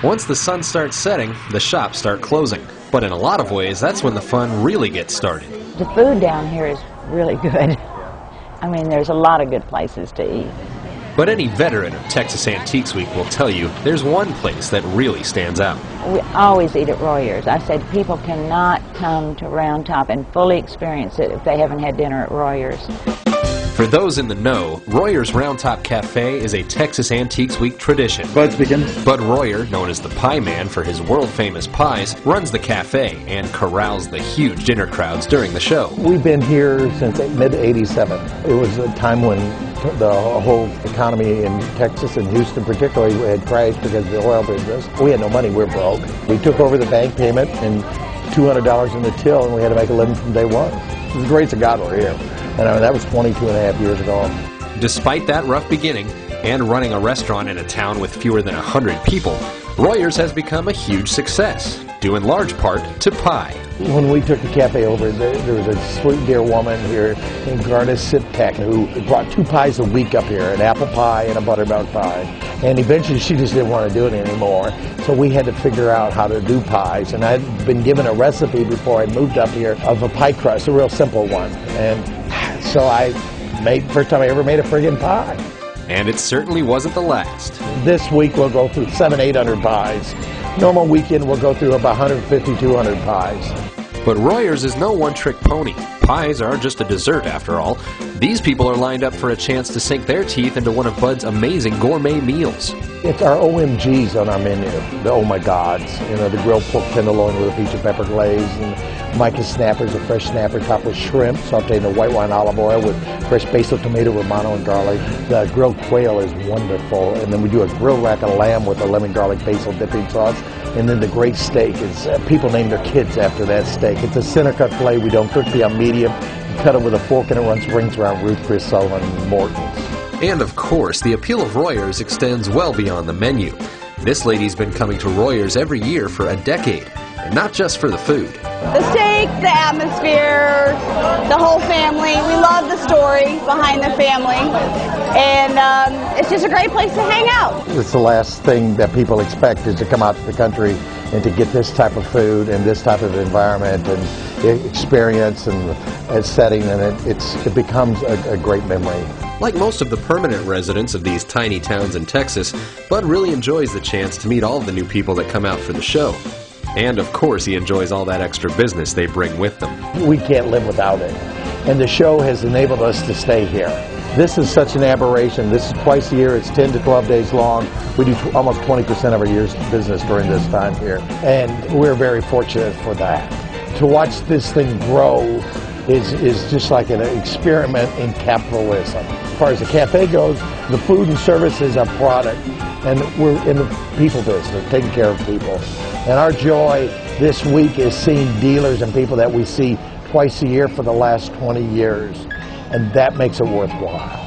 Once the sun starts setting, the shops start closing. But in a lot of ways, that's when the fun really gets started. The food down here is really good. I mean, there's a lot of good places to eat. But any veteran of Texas Antiques Week will tell you there's one place that really stands out. We always eat at Royers. I said people cannot come to Round Top and fully experience it if they haven't had dinner at Royers. For those in the know, Royer's Round Top Cafe is a Texas Antiques Week tradition. Bud speaking. Bud Royer, known as the Pie Man for his world-famous pies, runs the cafe and corrals the huge dinner crowds during the show. We've been here since mid-'87. It was a time when the whole economy in Texas and Houston particularly had crashed because of the oil business. We had no money, we were broke. We took over the bank payment and $200 in the till, and we had to make a living from day one. It was the grace of God we're here. And I mean, that was 22 and a half years ago. Despite that rough beginning, and running a restaurant in a town with fewer than 100 people, Royers has become a huge success, due in large part to pie. When we took the cafe over, there was a sweet dear woman here named Garda Siptek who brought 2 pies a week up here, an apple pie and a buttermilk pie. And eventually she just didn't want to do it anymore. So we had to figure out how to do pies. And I'd been given a recipe before I moved up here of a pie crust, a real simple one. And so first time I ever made a friggin' pie. And it certainly wasn't the last. This week we'll go through 700-800 pies. Normal weekend we'll go through about 150-200 pies. But Royers is no one-trick pony. Pies are just a dessert, after all. These people are lined up for a chance to sink their teeth into one of Bud's amazing gourmet meals. It's our OMGs on our menu, the oh my gods. You know, the grilled pork tenderloin with a peach and pepper glaze, and Micah snappers, a fresh snapper topped with shrimp, sauteed in a white wine olive oil with fresh basil, tomato, romano, and garlic. The grilled quail is wonderful, and then we do a grilled rack of lamb with a lemon garlic basil dipping sauce. And then the great steak is, people name their kids after that steak. It's a center cut filet. We don't cook beyond medium. You cut it with a fork and it rings around Ruth Chris Sullivan and Morton's. And of course, the appeal of Royers extends well beyond the menu. This lady's been coming to Royers every year for a decade, and not just for the food. The steak, the atmosphere, the whole family. We love the story behind the family, and it's just a great place to hang out. It's the last thing that people expect is to come out to the country and to get this type of food and this type of environment and experience and setting, and it becomes a great memory. Like most of the permanent residents of these tiny towns in Texas, Bud really enjoys the chance to meet all of the new people that come out for the show. And of course he enjoys all that extra business they bring with them. We can't live without it. And the show has enabled us to stay here. This is such an aberration. This is twice a year. It's 10 to 12 days long. We do almost 20% of our year's business during this time here. And we're very fortunate for that. To watch this thing grow is just like an experiment in capitalism. As far as the cafe goes, the food and service is our product. And we're in the people business, taking care of people. And our joy this week is seeing dealers and people that we see twice a year for the last 20 years. And that makes it worthwhile.